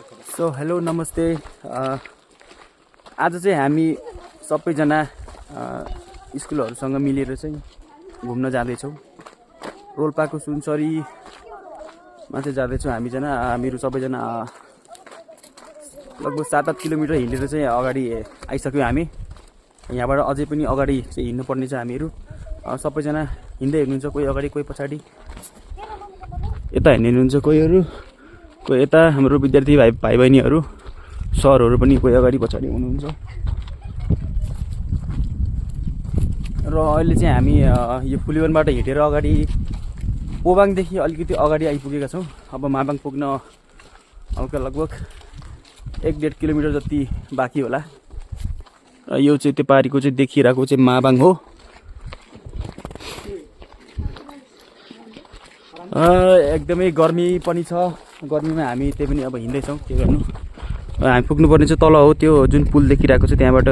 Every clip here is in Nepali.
सो हेलो नमस्ते। आज चाहिँ हामी सबैजना स्कुलहरूसँग मिलेर चाहिँ घुम्न जाँदैछौँ। रोल्पाको सुनसरीमा चाहिँ जाँदैछौँ हामीहरू सबैजना लगभग 7-8 किलोमिटर हिँडेर चाहिँ अगाडि आइसक्यौँ। हामी यहाँबाट अझै पनि अगाडि चाहिँ हिँड्नुपर्ने छ। हामीहरू सबैजना हिँड्दै हुनुहुन्छ, कोही अगाडि कोही पछाडि, यता हिँड्नुहुन्छ कोहीहरू, कोही यता हाम्रो विद्यार्थी भाइ बहिनीहरू सरहरू पनि कोही अगाडि पछाडि हुनुहुन्छ। र अहिले चाहिँ हामी यो पुलिवनबाट हिँडेर अगाडि पोबाङदेखि अलिकति अगाडि आइपुगेका छौँ। अब माबाङ पुग्न हल्का लगभग 1-1.5 किलोमिटर जति बाँकी होला। र यो चाहिँ त्यो पारिको चाहिँ देखिरहेको चाहिँ माबाङ हो। एकदमै गर्मी पनि छ। गर्मीमा हामी त्यही पनि अब हिँड्दैछौँ, के गर्नु। हामी पुग्नुपर्ने चाहिँ तल हो, त्यो जुन पुल देखिरहेको छ त्यहाँबाट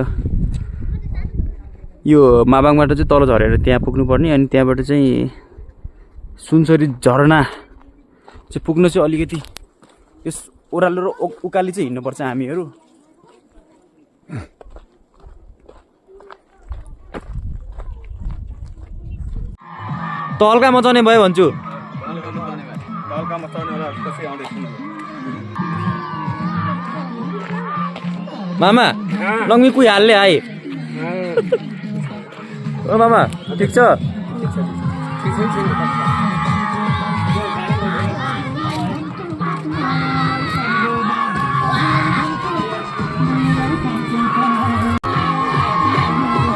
यो माबाङबाट चाहिँ तल झरेर त्यहाँ पुग्नुपर्ने। अनि त्यहाँबाट चाहिँ सुनसरी झरना चाहिँ पुग्न चाहिँ अलिकति यस ओह्रालो र उकाली चाहिँ हिँड्नुपर्छ हामीहरू। त हल्का मचाउने भयो भन्छु। मामा लङ्गी कुही हाल्ने आए। ओ मामा ठिक छ?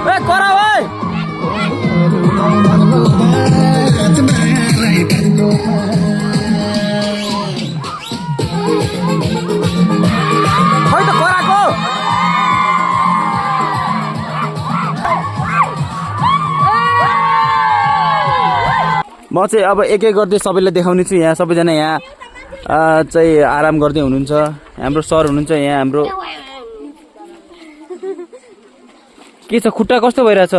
ए करा भाइ खै त कराको। म चाहिँ अब एक एक गर्दै सबैलाई देखाउने छु। यहाँ सबैजना यहाँ चाहिँ आराम गर्दै हुनुहुन्छ। हाम्रो सर हुनुहुन्छ यहाँ। हाम्रो के छ, खुट्टा कस्तो भइरहेछ?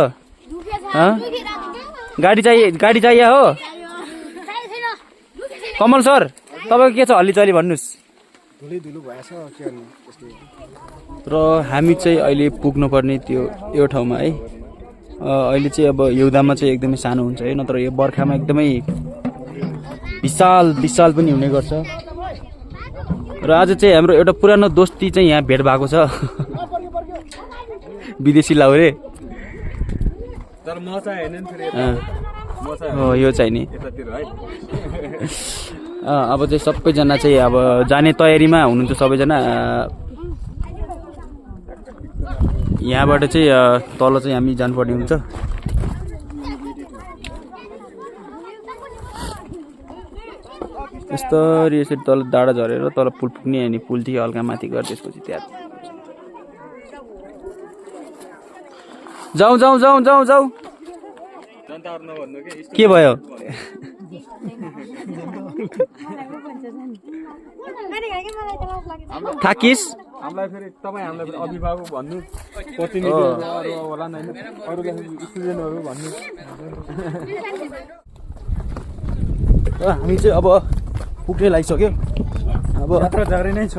गाडी चाहिए हो? कमल सर तपाईँको के छ हल्लीचल्ली भन्नुहोस्। र हामी चाहिँ अहिले पुग्नुपर्ने त्यो यो ठाउँमा है। अहिले चाहिँ अब हिउँदामा चाहिँ एकदमै सानो हुन्छ है, नत्र यो बर्खामा एकदमै विशाल पनि हुने गर्छ। र आज चाहिँ हाम्रो एउटा पुरानो दोस्ती चाहिँ यहाँ भेट भएको छ। विदेशी लाउरे तर म चाहिँ हैन नि फेरि हो यो चाहिँ नि। अब चाहिँ सबैजना चाहिँ अब जाने तयारीमा हुनुहुन्छ सबैजना। यहाँबाट चाहिँ तल चाहिँ हामी जानुपर्ने हुन्छ। यस्तरी यसरी तल डाँडा झरेर तल पुल पुग्ने। अनि पुलदेखि हल्का माथि गएर त्यसपछि त्यहाँ जाउँ। के भयो? थाकिस हामीलाई फेरि तपाईँ हामीलाई फेरि अभिभावक भन्नु, प्रतिनिधिहरू होला नि, अरू स्टुडेन्टहरू भन्नु। हामी चाहिँ अब पुग्ने लागिसक्यो। अब यात्रा जारी नै छ।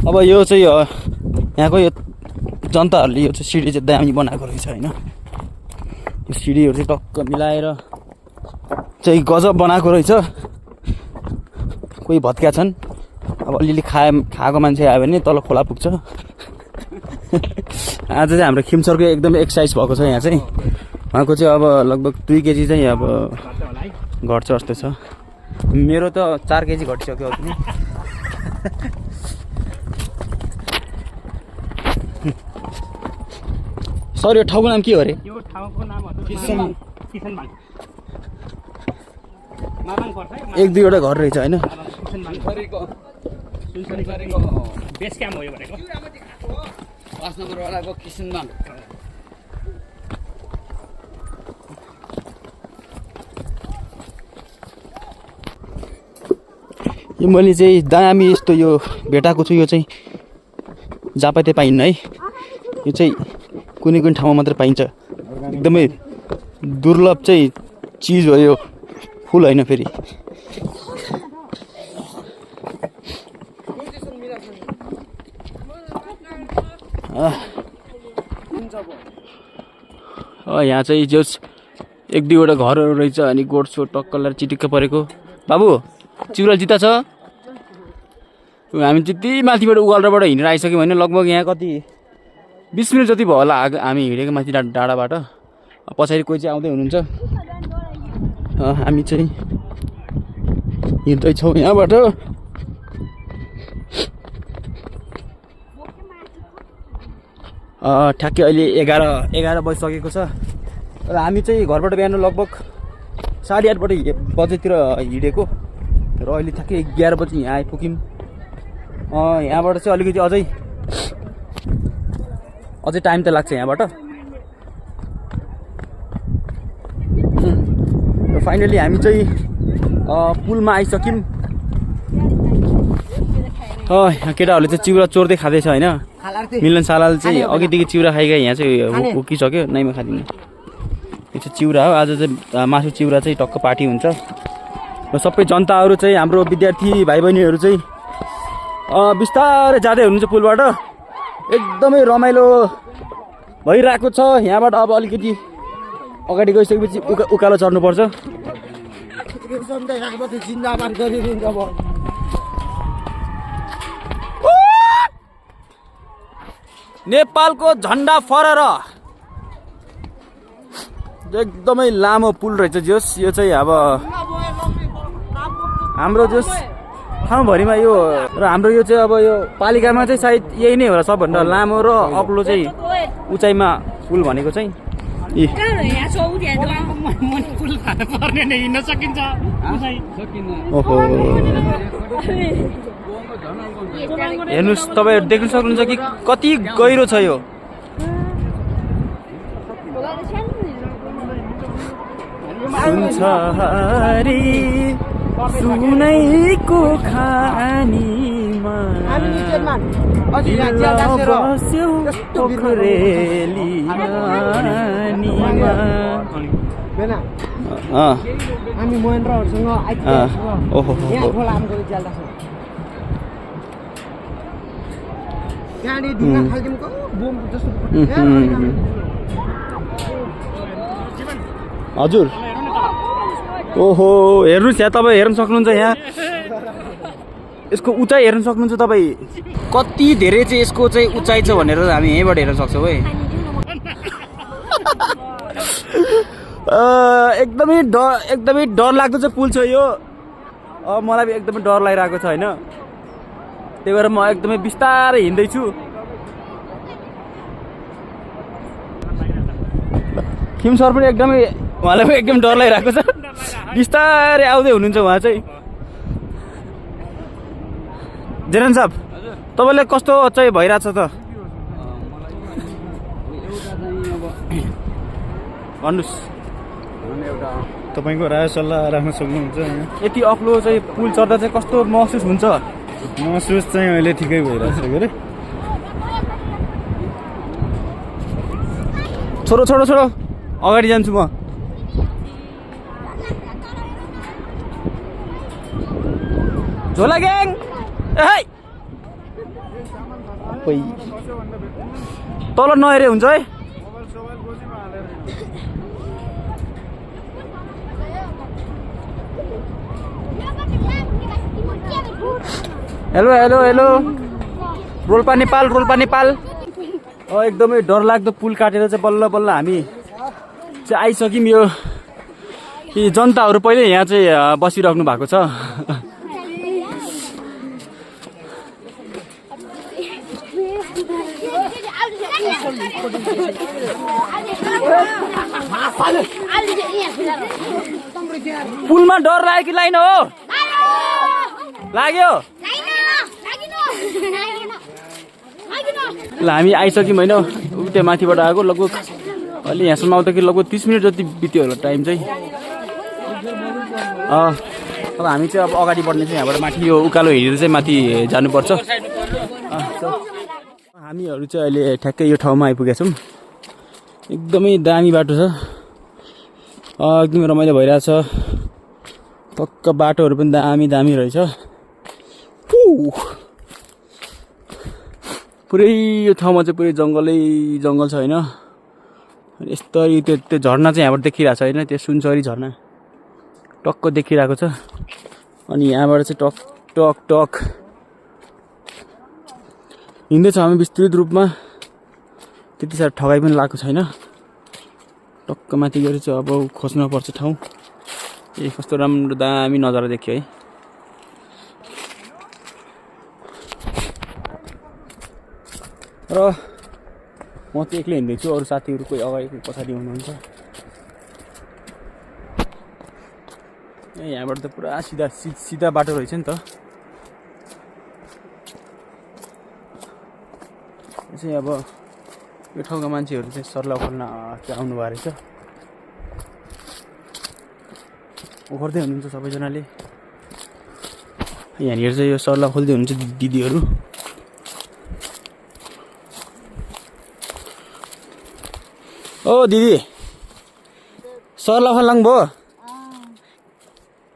अब यो चाहिँ यहाँको यो जनताहरूले यो चाहिँ सिडी चाहिँ दामी बनाएको रहेछ होइन। यो सिडीहरू चाहिँ टक्क मिलाएर चाहिँ गजब बनाएको रहेछ। कोही भत्किया छन्। अब अलिअलि खाएको मान्छे आयो भने तल खोला पुग्छ। आज चाहिँ हाम्रो खिमसरको एकदमै एक्सर्साइज भएको छ यहाँ चाहिँ। उहाँको चाहिँ अब लगभग 2 केजी चाहिँ अब घट्छ जस्तो छ। मेरो त 4 केजी घटिसक्यो पनि। सर यो ठाउँको नाम के हो अरे? यो ठाउँको नाम हो किसनबाङ। 1-2वटा घर रहेछ होइन। सुनसरीको बेस क्याम्प हो यो भनेको। 5 नम्बर वालाको किसनबाङ। यो मैले चाहिँ दामी यस्तो यो भेटाएको छु। यो चाहिँ जापाते पाइन्न है। यो चाहिँ कुनै ठाउँमा मात्र पाइन्छ। एकदमै दुर्लभ चाहिँ चिज हो यो, फुल होइन फेरि। यहाँ चाहिँ जस एक दुईवटा घरहरू रहेछ अनि गोठसो टक्कललाई चिटिक्क परेको। बाबु चिउरा जिता छ। हामी त्यति माथिबाट उकालोबाट हिँडेर आइसक्यौँ होइन, लगभग यहाँ कति 20 मिनट जति भयो होला हामी हिँडेको माथि डाँडाबाट। पछाडि कोही चाहिँ आउँदै हुनुहुन्छ। हामी चाहिँ हिँड्दैछौँ यहाँबाट। ठ्याक्कै अहिले 11 बजिसकेको छ र हामी चाहिँ घरबाट बिहान लगभग 8:30 बजेतिर हिँडेको र अहिले ठ्याक्कै 11 बजी यहाँ आइपुग्यौँ। यहाँबाट चाहिँ अलिकति अझै टाइम त लाग्छ यहाँबाट। र फाइनली हामी चाहिँ पुलमा आइसक्यौँ। यहाँ केटाहरूले चाहिँ चिउरा चोर्दै खाँदैछ होइन। मिलन सालाल चाहिँ अघिदेखि चिउरा खाइगयो, यहाँ चाहिँ उकिसक्यो। नै म खाँदिनँ, यो चाहिँ चिउरा हो। आज चाहिँ मासु चिउरा चाहिँ टक्क पार्टी हुन्छ र सबै जनताहरू चाहिँ हाम्रो विद्यार्थी भाइ बहिनीहरू चाहिँ बिस्तारै जाँदै हुनुहुन्छ पुलबाट। एकदमै रमाइलो भइरहेको छ। यहाँबाट अब अलिकति अगाडि गइसकेपछि उकालो चढ्नुपर्छ। नेपालको झन्डा फहराएर एकदमै लामो पुल रहेछ जोस। यो चाहिँ अब हाम्रो जोस ठाउँभरिमा यो र हाम्रो यो चाहिँ अब यो पालिकामा चाहिँ सायद यही नै होला सबभन्दा लामो र अग्लो चाहिँ उचाइमा पुल भनेको चाहिँ। ओहो हेर्नुहोस्, तपाईँहरू देख्न सक्नुहुन्छ कि कति गहिरो छ यो। सुनैको खानीमा हामी महेन्द्रहरूसँग हजुर। ओहो हेर्नुहोस्, यहाँ तपाईँ हेर्न सक्नुहुन्छ। यहाँ यसको उचाइ हेर्न सक्नुहुन्छ तपाईँ, कति धेरै चाहिँ यसको चाहिँ उचाइ छ भनेर हामी यहीँबाट हेर्न सक्छौँ है। एकदमै डर लाग्दो चाहिँ पुल छ यो। मलाई एकदमै डर लागिरहेको छ होइन, त्यही भएर म एकदमै बिस्तारै हिँड्दैछु। खिम सर पनि एकदमै, उहाँलाई पनि एकदम डर लागिरहेको छ। बिस्तारै आउँदै हुनुहुन्छ उहाँ चाहिँ। जेरन साहब तपाईँलाई कस्तो चाहिँ भइरहेछ त भन्नुहोस्। तपाईँको राय सल्लाह राख्न सक्नुहुन्छ। यति अग्लो चाहिँ पुल चढ्दा चाहिँ कस्तो महसुस हुन्छ? महसुस चाहिँ अहिले ठिकै भइरहेछ के अरे। छोडो छोडो छोडो, अगाडि जान्छु म। झोला ग्याङ तल नहेरे हुन्छ है। Hello hello hello, Rolpa Nepal, Rolpa Nepal. एकदमै डरलाग्दो पुल काटेर चाहिँ बल्ल बल्ल हामी चाहिँ आइसक्यौँ। यो जनताहरू पहिले यहाँ चाहिँ बसिराख्नु भएको छ। पुलमा डर लाग्यो कि लाइन हो? लाग्यो। ल हामी आइसक्यौँ होइन, उतै माथिबाट आएको। लगभग अहिले यहाँसम्म आउँदाखेरि लगभग 30 मिनट जति बित्यो होला टाइम चाहिँ। अब हामी चाहिँ अब अगाडि बढ्ने चाहिँ यहाँबाट माथि यो उकालो हिँडेर चाहिँ माथि जानुपर्छ। हामीहरू चाहिँ अहिले ठ्याक्कै यो ठाउँमा आइपुगेका छौँ। एकदमै दामी बाटो छ, एकदमै रमाइलो भइरहेछ। टक्क बाटोहरू पनि दामी दामी रहेछ। पुरै यो ठाउँमा चाहिँ पुरै जङ्गल छ होइन। यस्तरी त्यो झरना चाहिँ यहाँबाट देखिरहेको छ होइन, त्यो सुनचरी झरना टक्क देखिरहेको छ। अनि यहाँबाट चाहिँ टक टक टक हिँड्दैछ हामी विस्तृत रूपमा। त्यति साह्रो ठगाइ पनि लागेको छैन। टक्क माथि गएर चाहिँ अब खोज्न पर्छ ठाउँ। ए कस्तो राम्रो दामी नजारा देखियो है। र म चाहिँ एक्लै हिँड्दैछु, अरू साथीहरू कोही अगाडि कोही पछाडि हुनुहुन्छ। यहाँबाट त पुरा सिधा बाटो रहेछ नि त। चाहिँ अब यो ठाउँका मान्छेहरू चाहिँ सर्ला खोल्न आउनु भएको रहेछ। ओखर्दै हुनुहुन्छ सबैजनाले। यहाँनिर चाहिँ यो सर्ला खोल्दै हुनुहुन्छ दिदीहरू। ओ दिदी सर्ला खोल्नु भयो?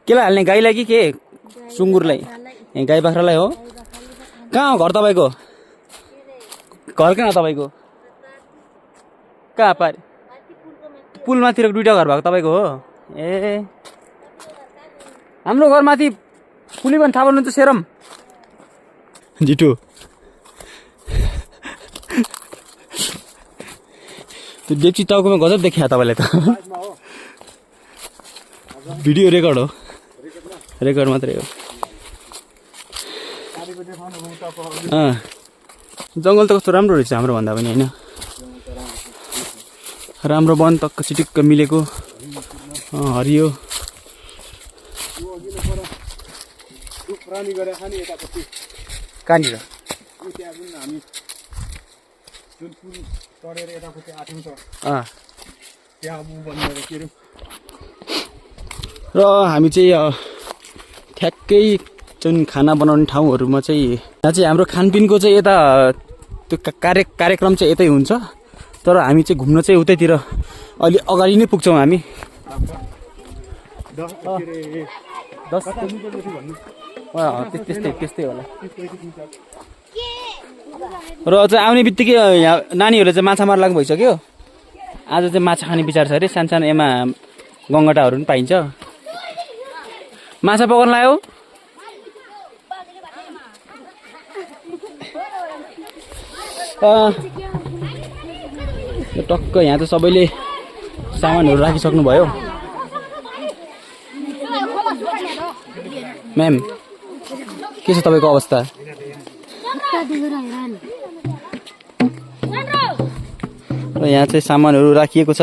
केलाई हाल्ने, गाईलाई कि के सुँगुरलाई? ए गाई बाख्रालाई हो। कहाँ हो घर तपाईँको? घर कहाँ हो तपाईँको? कहाँ पारि पुलमातिर दुईवटा घर भएको तपाईँको हो? ए हाम्रो घर माथि पुली पनि थाहा पाउनुहुन्छ सेरम जिटु। त्यो डेप्ची टाउकोमा गजब देखिया तपाईँलाई त। भिडियो रेकर्ड हो, रेकर्ड मात्रै हो। जङ्गल त कस्तो राम्रो रहेछ हाम्रो भन्दा पनि होइन। राम्रो वन टक्क सिटिक्क मिलेको हरियो। कहाँनिर? र हामी चाहिँ ठ्याक्कै जुन खाना बनाउने ठाउँहरूमा चाहिँ यहाँ चाहिँ हाम्रो खानपिनको चाहिँ यता त्यो कार्यक्रम चाहिँ यतै हुन्छ। तर हामी चाहिँ घुम्न चाहिँ उतैतिर अलि अगाडि नै पुग्छौँ हामी। 10 त्यस्तै होला। र चाहिँ आउने बित्तिकै यहाँ नानीहरूले चाहिँ माछा मार्न लाग्नु भइसक्यो। आज चाहिँ माछा खाने विचार छ अरे। सानो एमा गङ्गटाहरू पनि पाइन्छ। माछा पकाउन लायो? टक्क यहाँ त सबैले सामानहरू राखिसक्नु भयो। म्याम के छ तपाईँको अवस्था? र यहाँ चाहिँ सामानहरू राखिएको छ।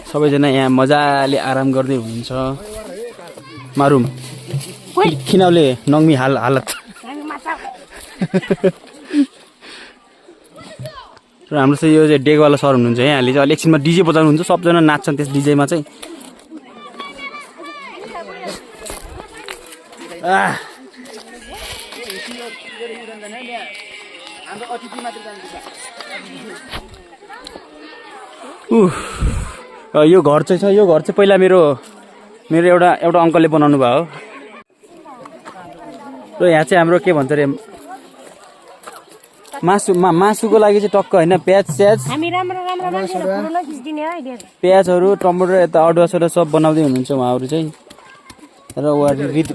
सबैजना यहाँ मजाले आराम गर्दै हुनुहुन्छ। मारुम खिनाउले नङ्मी हालत। र हाम्रो चाहिँ यो चाहिँ डेगवाला सर हुनुहुन्छ यहाँले चाहिँ अलि एकछिनमा डिजे बजाउनुहुन्छ। सबजना नाच्छन् त्यस डिजेमा चाहिँ। यो घर चाहिँ छ। यो घर चाहिँ पहिला मेरो एउटा अङ्कलले बनाउनु भयो। र यहाँ चाहिँ हाम्रो के भन्छ अरे मासुको लागि चाहिँ टक्क होइन प्याजहरू टमाटर यता अदुवा सदुवा सब बनाउँदै हुनुहुन्छ उहाँहरू चाहिँ। र उहाँ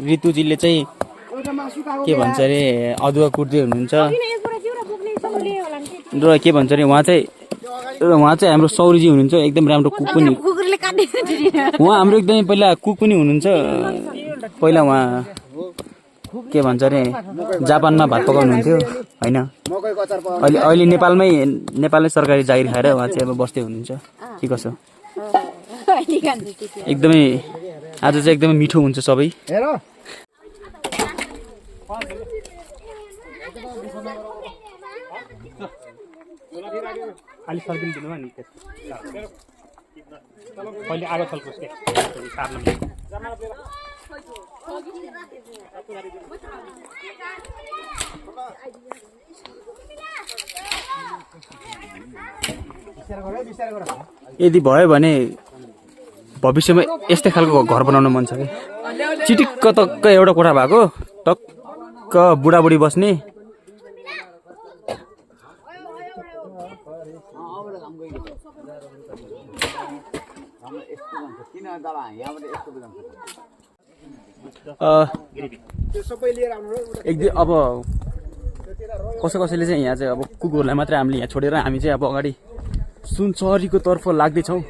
ऋतुजीले चाहिँ के भन्छ अरे अदुवा कुट्दै हुनुहुन्छ। र के भन्छ अरे उहाँ चाहिँ हाम्रो सौरीजी हुनुहुन्छ। एकदम राम्रो कुक पनि उहाँ हाम्रो एकदमै पहिला कुक पनि हुनुहुन्छ। पहिला उहाँ के भन्छ अरे जापानमा भात पकाउनुहुन्थ्यो होइन। अहिले नेपालमै सरकारी जागिर खाएर उहाँ चाहिँ अब बस्दै हुनुहुन्छ। के कसो एकदमै आज चाहिँ एकदमै मिठो हुन्छ सबै। अलि सर्किन दिनुमा नि पहिले आगो छल्कोस् के सार्न यदि भयो भने भविष्यमा यस्तै खालको घर बनाउन मन छ कि चिटिक्क टक्क एउटा कोठा भएको टक्क बुढाबुढी बस्ने एकदम अब कसैले चाहिँ यहाँ चाहिँ अब कुकुरलाई मात्रै हामीले यहाँ छोडेर हामी चाहिँ अब अगाडि सुनचरीको तर्फ लाग्दैछौँ।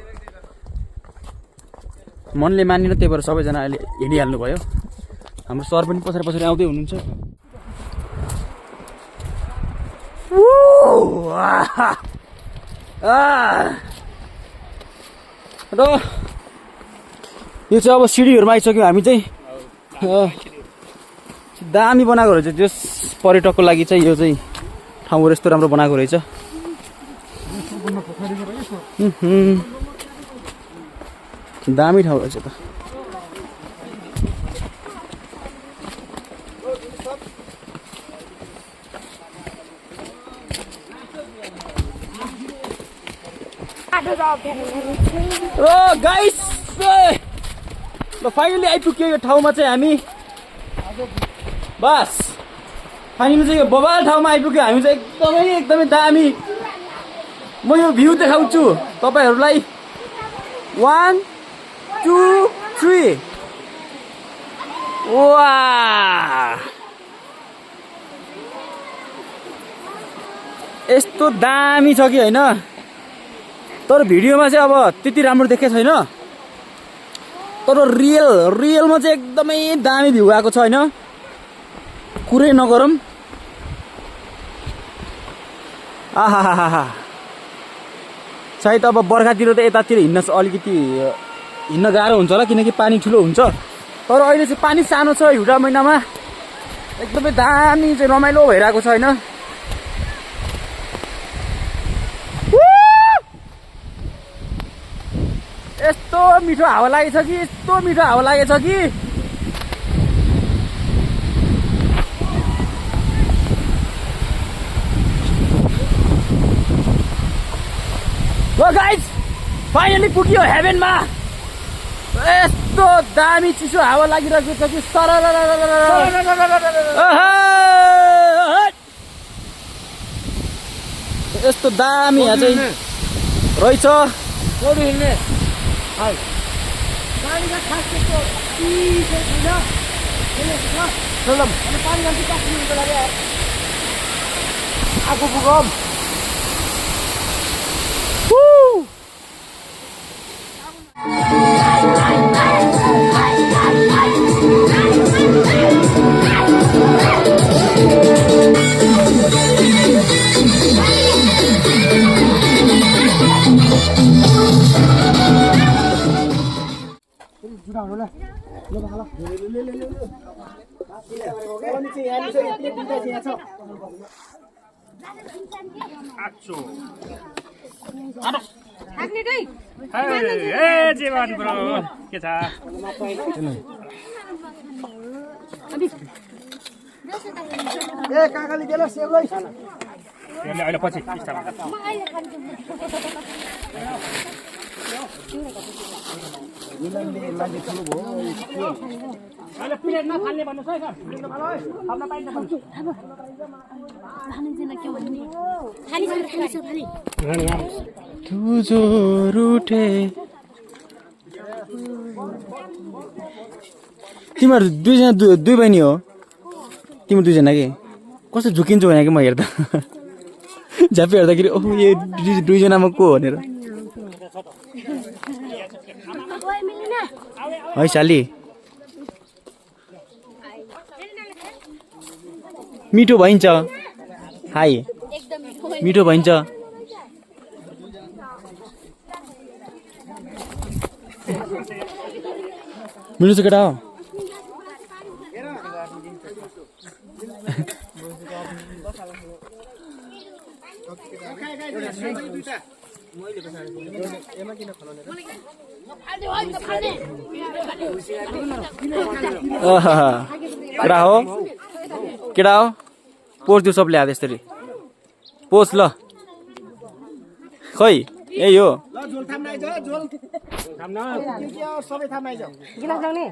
मनले मानेन, त्यही भएर सबैजना अहिले हिँडिहाल्नु भयो। हाम्रो सर पनि पछाडि पछाडि आउँदै हुनुहुन्छ। र यो चाहिँ अब सिडीहरूमा आइसक्यौँ हामी चाहिँ। दामी बनाएको रहेछ त्यस पर्यटकको लागि चाहिँ। यो चाहिँ ठाउँहरू यस्तो राम्रो बनाएको रहेछ। दामी ठाउँ रहेछ त। गाइस फाइनली आइपुग्यो यो ठाउँमा चाहिँ हामी। बस फाइनली चाहिँ यो बबाल ठाउँमा आइपुग्यो हामी चाहिँ। एकदमै दामी। म यो भ्यू देखाउँछु तपाईहरूलाई। 1 2 3। वाह, यस्तो दामी छ कि होइन। तर भिडियोमा चाहिँ अब त्यति राम्रो देखेको छैन। तर रियलमा चाहिँ एकदमै दामी भ्यू आएको छ होइन। कुरै नगरौँ। आहा, सायद अब बर्खातिर त यतातिर अलिकति हिँड्न गाह्रो हुन्छ होला, किनकि पानी ठुलो हुन्छ। तर अहिले चाहिँ पानी सानो छ। हिउँदा महिनामा एकदमै दामी चाहिँ रमाइलो भइरहेको छ होइन। यस्तो मिठो हावा लागेछ कि, यस्तो मिठो हावा लागेछ कि। गाइस फाइनली पुग्यो हेभेनमा। यस्तो दामी चिसो हावा लागिरहेको छ कि यस्तो दामी यहाँ चाहिँ रहेछ। आगो पुगौँ। जीवन ब्रो के छ? काकाले देला सेवै अहिले पछि मान्छे ठुलो भयो। अहिले प्लेटमा फाल्ने भन्नुहोस् है सर। खाना पाइन्छ भन्नु। तुझो रूठे। तिमीहरू दुईजना दुई बहिनी हो? तिम्रो दुईजना कि कस्तो झुकिन्छौ यहाँ कि म हेर्दा। झ्याप्पी हेर्दाखेरि ओहो यो दुईजनामा को भनेर। है साली मिठो भइन्छ। हाई मिठो भइन्छ। मिठो छ केटा हो। केटा हो केटा हो पोस दियो सबले आधा यसरी पोस ल। खै यही हो। ल झोल थाम्न आइज झोल थाम्न सबै थाम्न आइज। गिलास ल्याउने